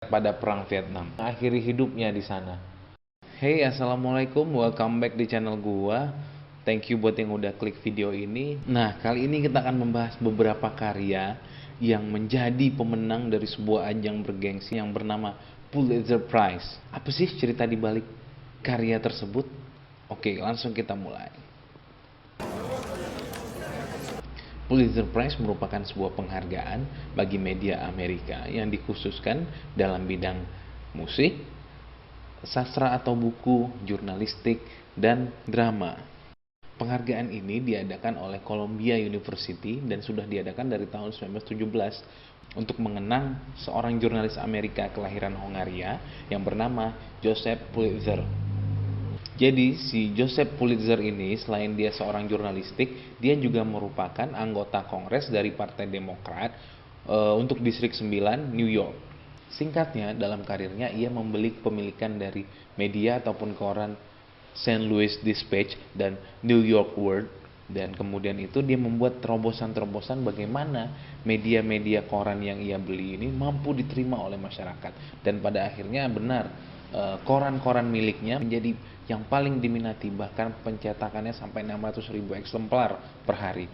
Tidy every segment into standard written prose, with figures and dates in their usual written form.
pada Perang Vietnam, akhiri hidupnya di sana. Hey, assalamualaikum, welcome back di channel gua. Thank you buat yang udah klik video ini. Nah, kali ini kita akan membahas beberapa karya yang menjadi pemenang dari sebuah ajang bergengsi yang bernama Pulitzer Prize. Apa sih cerita di balik karya tersebut? Oke, langsung kita mulai. Pulitzer Prize merupakan sebuah penghargaan bagi media Amerika yang dikhususkan dalam bidang musik, sastra atau buku, jurnalistik, dan drama. Penghargaan ini diadakan oleh Columbia University dan sudah diadakan dari tahun 1917 untuk mengenang seorang jurnalis Amerika kelahiran Hongaria yang bernama Joseph Pulitzer. Jadi si Joseph Pulitzer ini selain dia seorang jurnalistik, dia juga merupakan anggota Kongres dari Partai Demokrat untuk Distrik 9 New York. Singkatnya, dalam karirnya ia membeli kepemilikan dari media ataupun koran St. Louis Dispatch dan New York World, dan kemudian itu dia membuat terobosan-terobosan bagaimana media-media koran yang ia beli ini mampu diterima oleh masyarakat, dan pada akhirnya benar, koran-koran miliknya menjadi yang paling diminati, bahkan pencetakannya sampai 600.000 eksemplar per hari.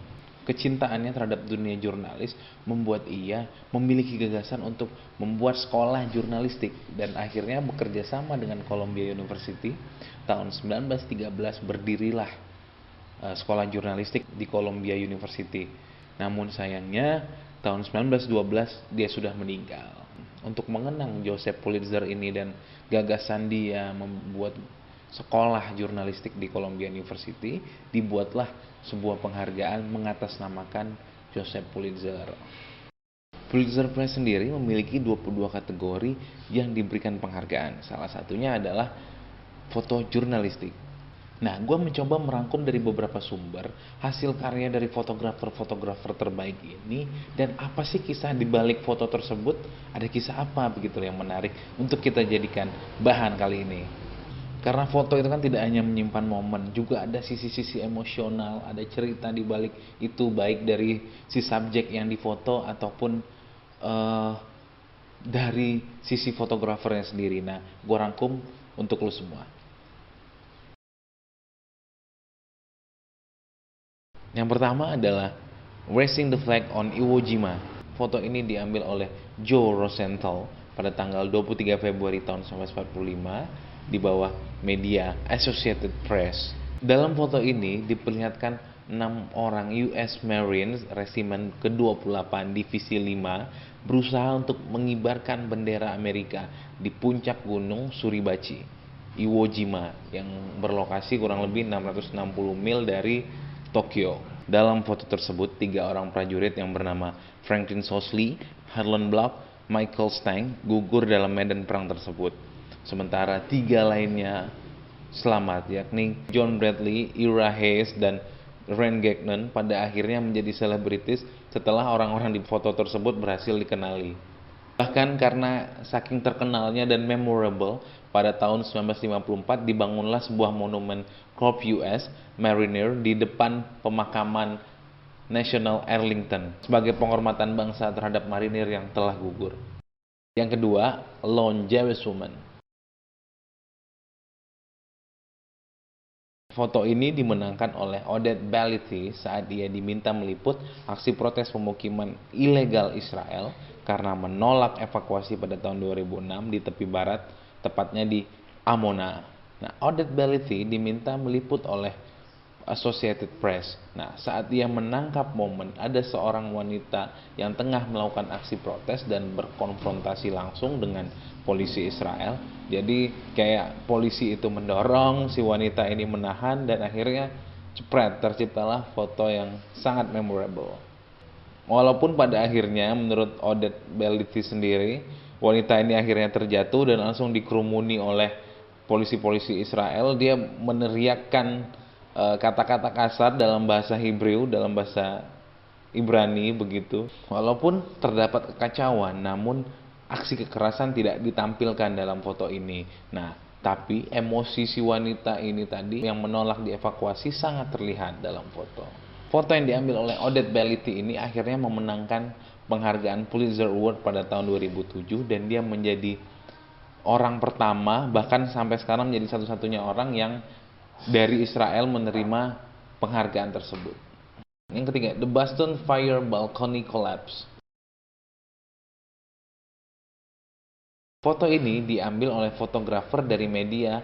Kecintaannya terhadap dunia jurnalis membuat ia memiliki gagasan untuk membuat sekolah jurnalistik, dan akhirnya bekerja sama dengan Columbia University. Tahun 1913 berdirilah sekolah jurnalistik di Columbia University. Namun sayangnya tahun 1912 dia sudah meninggal. Untuk mengenang Joseph Pulitzer ini dan gagasan dia membuat sekolah jurnalistik di Columbia University, dibuatlah sebuah penghargaan mengatasnamakan Joseph Pulitzer. Pulitzer Prize sendiri memiliki 22 kategori yang diberikan penghargaan. Salah satunya adalah foto jurnalistik. Nah, gue mencoba merangkum dari beberapa sumber hasil karya dari fotografer-fotografer terbaik ini, dan apa sih kisah di balik foto tersebut, ada kisah apa begitu yang menarik untuk kita jadikan bahan kali ini. Karena foto itu kan tidak hanya menyimpan momen, juga ada sisi-sisi emosional, ada cerita di balik itu, baik dari si subjek yang difoto ataupun dari sisi fotografernya sendiri. Nah, gue rangkum untuk lo semua. Yang pertama adalah Raising the Flag on Iwo Jima. Foto ini diambil oleh Joe Rosenthal pada tanggal 23 Februari tahun 1945 di bawah media Associated Press. Dalam foto ini diperlihatkan 6 orang US Marines Resimen ke-28 Divisi 5 berusaha untuk mengibarkan bendera Amerika di puncak gunung Suribachi, Iwo Jima, yang berlokasi kurang lebih 660 mil dari Tokyo. Dalam foto tersebut, 3 orang prajurit yang bernama Franklin Sosley, Harlan Bluff, Michael Stang gugur dalam medan perang tersebut. Sementara 3 lainnya selamat, yakni John Bradley, Ira Hayes, dan Ren Gagnon, pada akhirnya menjadi selebritis setelah orang-orang di foto tersebut berhasil dikenali. Bahkan karena saking terkenalnya dan memorable, pada tahun 1954 dibangunlah sebuah monumen Corps US Mariner di depan pemakaman National Arlington sebagai penghormatan bangsa terhadap marinir yang telah gugur. Yang kedua, Lone Jewish Woman. Foto ini dimenangkan oleh Odette Balithy saat dia diminta meliput aksi protes pemukiman ilegal Israel karena menolak evakuasi pada tahun 2006 di tepi barat, tepatnya di Amona. Nah, Odette Balithy diminta meliput oleh Associated Press. Nah, saat dia menangkap momen ada seorang wanita yang tengah melakukan aksi protes dan berkonfrontasi langsung dengan polisi Israel. Jadi kayak polisi itu mendorong si wanita ini menahan, dan akhirnya terciptalah foto yang sangat memorable. Walaupun pada akhirnya menurut Odette Balithy sendiri, wanita ini akhirnya terjatuh dan langsung dikerumuni oleh polisi-polisi Israel. Dia meneriakkan kata-kata kasar dalam bahasa Hebrew, dalam bahasa Ibrani begitu. Walaupun terdapat kekacauan, namun aksi kekerasan tidak ditampilkan dalam foto ini. Nah, tapi emosi si wanita ini tadi yang menolak dievakuasi sangat terlihat dalam foto. Foto yang diambil oleh Odette Balithy ini akhirnya memenangkan penghargaan Pulitzer Award pada tahun 2007, dan dia menjadi orang pertama, bahkan sampai sekarang menjadi satu-satunya orang yang dari Israel menerima penghargaan tersebut. Yang ketiga, The Boston Fire Balcony Collapse. Foto ini diambil oleh fotografer dari media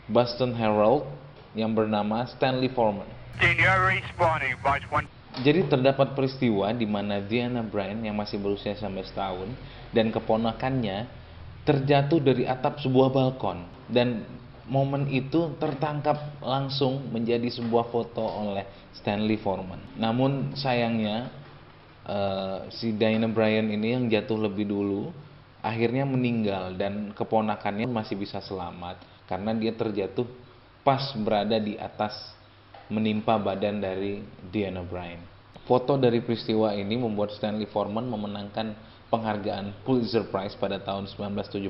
Boston Herald yang bernama Stanley Forman. Jadi terdapat peristiwa di mana Diana Bryant yang masih berusia 19 tahun dan keponakannya terjatuh dari atap sebuah balkon, dan momen itu tertangkap langsung menjadi sebuah foto oleh Stanley Forman. Namun sayangnya si Diana Bryant ini yang jatuh lebih dulu akhirnya meninggal, dan keponakannya masih bisa selamat karena dia terjatuh pas berada di atas menimpa badan dari Diana Bryant. Foto dari peristiwa ini membuat Stanley Forman memenangkan penghargaan Pulitzer Prize pada tahun 1976.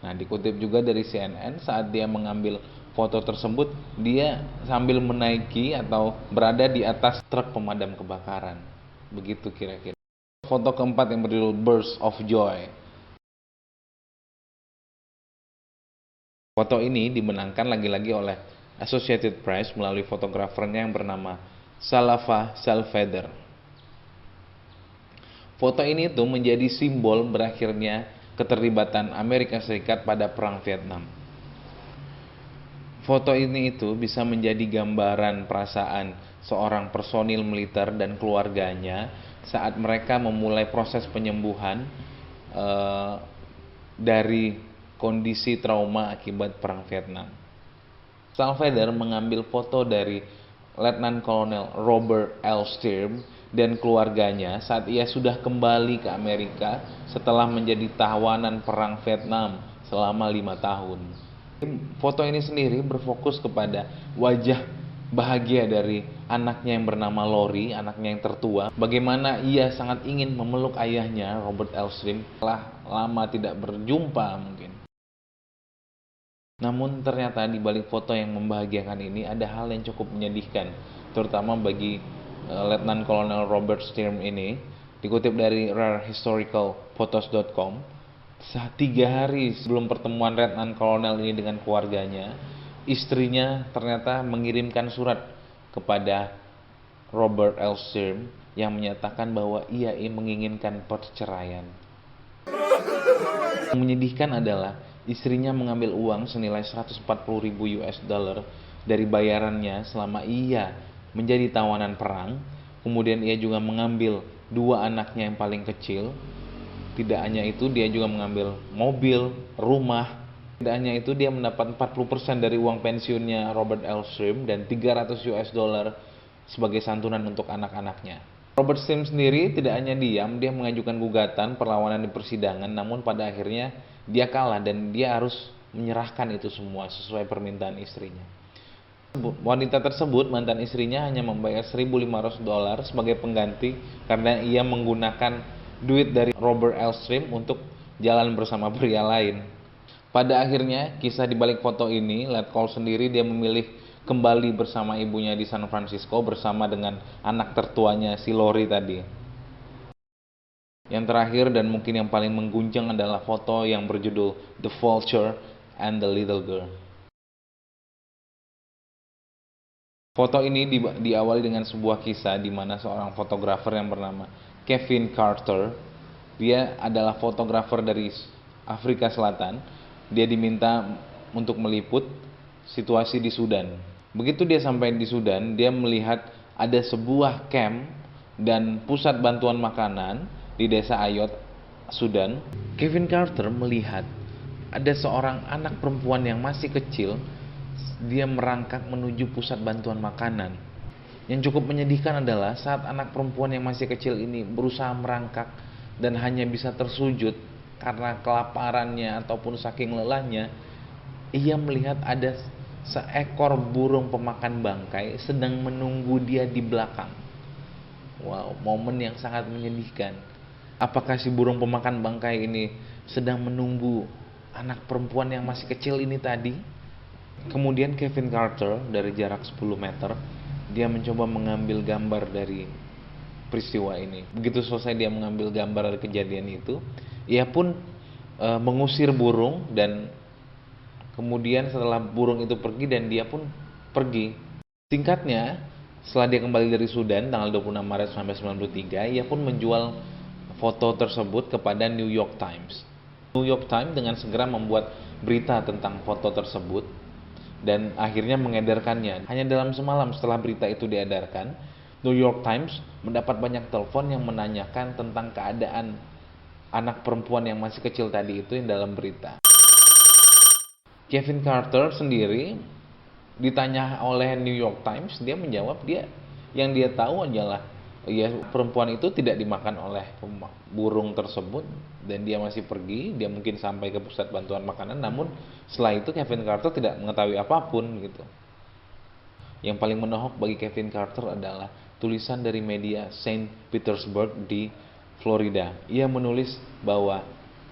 Nah, dikutip juga dari CNN, saat dia mengambil foto tersebut, dia sambil menaiki atau berada di atas truk pemadam kebakaran. Begitu kira-kira. Foto keempat yang berjudul Burst of Joy. Foto ini dimenangkan lagi-lagi oleh Associated Press melalui fotografernya yang bernama Salafa Salfeder. Foto ini tuh menjadi simbol berakhirnya keterlibatan Amerika Serikat pada Perang Vietnam. Foto ini itu bisa menjadi gambaran perasaan seorang personil militer dan keluarganya saat mereka memulai proses penyembuhan dari kondisi trauma akibat Perang Vietnam. Salveder mengambil foto dari Letnan Kolonel Robert L. Sturm dan keluarganya saat ia sudah kembali ke Amerika setelah menjadi tawanan Perang Vietnam selama 5 tahun. Foto ini sendiri berfokus kepada wajah bahagia dari anaknya yang bernama Lori, anaknya yang tertua. Bagaimana ia sangat ingin memeluk ayahnya, Robert L. Sturm, setelah lama tidak berjumpa mungkin. Namun ternyata di balik foto yang membahagiakan ini ada hal yang cukup menyedihkan, terutama bagi Letnan Kolonel Robert Sturm ini. Dikutip dari rarehistoricalphotos.com, 3 hari sebelum pertemuan Letnan Kolonel ini dengan keluarganya, istrinya ternyata mengirimkan surat kepada Robert L. Sturm yang menyatakan bahwa ia menginginkan perceraian. Yang menyedihkan adalah istrinya mengambil uang senilai 140.000 US dollar dari bayarannya selama ia menjadi tawanan perang. Kemudian ia juga mengambil 2 anaknya yang paling kecil. Tidak hanya itu, dia juga mengambil mobil, rumah. Tidak hanya itu, dia mendapat 40% dari uang pensiunnya Robert L. Sturm dan 300 US dollar sebagai santunan untuk anak-anaknya. Robert Sturm sendiri tidak hanya diam, dia mengajukan gugatan perlawanan di persidangan, namun pada akhirnya dia kalah dan dia harus menyerahkan itu semua sesuai permintaan istrinya. Wanita tersebut, mantan istrinya, hanya membayar 1.500 dolar sebagai pengganti karena ia menggunakan duit dari Robert L. Sturm untuk jalan bersama pria lain. Pada akhirnya, kisah di balik foto ini, Let Cole sendiri dia memilih kembali bersama ibunya di San Francisco bersama dengan anak tertuanya si Lori tadi. Yang terakhir dan mungkin yang paling mengguncang adalah foto yang berjudul The Vulture and the Little Girl. Foto ini diawali dengan sebuah kisah di mana seorang fotografer yang bernama Kevin Carter, dia adalah fotografer dari Afrika Selatan. Dia diminta untuk meliput situasi di Sudan. Begitu dia sampai di Sudan, dia melihat ada sebuah camp dan pusat bantuan makanan di desa Ayot, Sudan. Kevin Carter melihat ada seorang anak perempuan yang masih kecil, dia merangkak menuju pusat bantuan makanan. Yang cukup menyedihkan adalah saat anak perempuan yang masih kecil ini berusaha merangkak dan hanya bisa tersujud karena kelaparannya ataupun saking lelahnya, ia melihat ada seekor burung pemakan bangkai sedang menunggu dia di belakang. Wow, momen yang sangat menyedihkan. Apakah si burung pemakan bangkai ini sedang menunggu anak perempuan yang masih kecil ini tadi? Kemudian Kevin Carter dari jarak 10 meter, dia mencoba mengambil gambar dari peristiwa ini. Begitu selesai dia mengambil gambar dari kejadian itu, ia pun mengusir burung, dan kemudian setelah burung itu pergi dan dia pun pergi. Singkatnya, setelah dia kembali dari Sudan tanggal 26 Maret 1993, ia pun menjual foto tersebut kepada New York Times. New York Times dengan segera membuat berita tentang foto tersebut dan akhirnya mengedarkannya. Hanya dalam semalam setelah berita itu diedarkan, New York Times mendapat banyak telepon yang menanyakan tentang keadaan anak perempuan yang masih kecil tadi itu yang dalam berita. Kevin Carter sendiri ditanya oleh New York Times, dia menjawab yang dia tahu adalah ya perempuan itu tidak dimakan oleh burung tersebut dan dia masih pergi, dia mungkin sampai ke pusat bantuan makanan, namun setelah itu Kevin Carter tidak mengetahui apapun gitu. Yang paling menohok bagi Kevin Carter adalah tulisan dari media Saint Petersburg di Florida. Ia menulis bahwa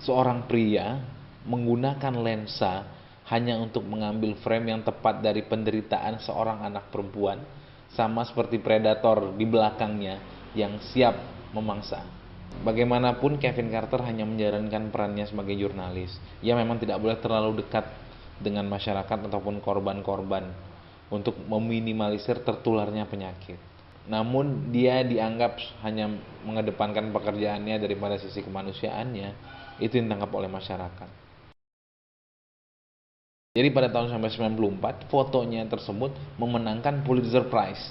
seorang pria menggunakan lensa hanya untuk mengambil frame yang tepat dari penderitaan seorang anak perempuan, sama seperti predator di belakangnya yang siap memangsa. Bagaimanapun Kevin Carter hanya menjalankan perannya sebagai jurnalis. Ia memang tidak boleh terlalu dekat dengan masyarakat ataupun korban-korban untuk meminimalisir tertularnya penyakit. Namun dia dianggap hanya mengedepankan pekerjaannya daripada sisi kemanusiaannya, itu yang ditangkap oleh masyarakat. Jadi pada tahun 1994 fotonya tersebut memenangkan Pulitzer Prize.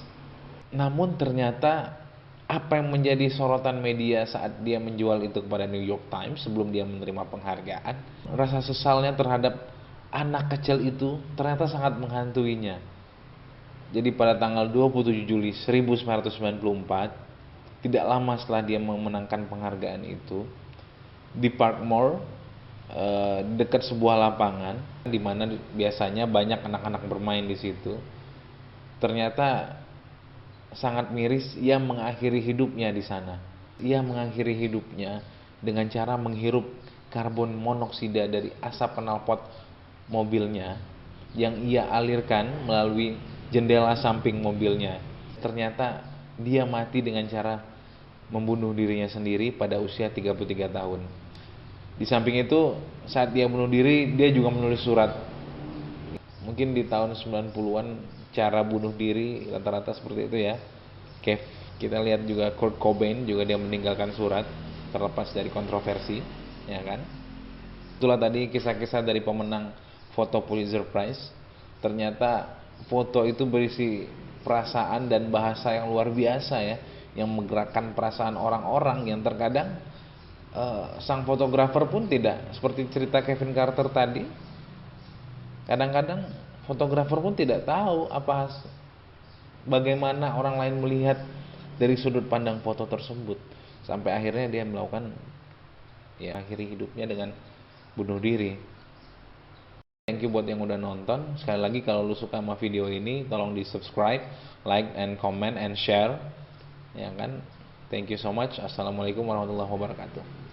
Namun ternyata apa yang menjadi sorotan media saat dia menjual itu kepada New York Times sebelum dia menerima penghargaan, rasa sesalnya terhadap anak kecil itu ternyata sangat menghantuinya. Jadi pada tanggal 27 Juli 1994, tidak lama setelah dia memenangkan penghargaan itu, di Park Mall, dekat sebuah lapangan di mana biasanya banyak anak-anak bermain di situ, ternyata sangat miris ia mengakhiri hidupnya di sana. Ia mengakhiri hidupnya dengan cara menghirup karbon monoksida dari asap knalpot mobilnya yang ia alirkan melalui jendela samping mobilnya. Ternyata dia mati dengan cara membunuh dirinya sendiri pada usia 33 tahun. Di samping itu, saat dia bunuh diri, dia juga menulis surat. Mungkin di tahun 90-an cara bunuh diri rata-rata seperti itu ya. Kita lihat juga Kurt Cobain juga dia meninggalkan surat terlepas dari kontroversi, ya kan? Itulah tadi kisah-kisah dari pemenang foto Pulitzer Prize. Ternyata foto itu berisi perasaan dan bahasa yang luar biasa ya, yang menggerakkan perasaan orang-orang yang terkadang sang fotografer pun tidak, seperti cerita Kevin Carter tadi, kadang-kadang fotografer pun tidak tahu bagaimana orang lain melihat dari sudut pandang foto tersebut, sampai akhirnya dia melakukan akhiri hidupnya dengan bunuh diri. Thank you buat yang udah nonton. Sekali lagi kalau lu suka sama video ini, tolong di subscribe, like and comment and share, ya kan. Thank you so much. Assalamualaikum warahmatullahi wabarakatuh.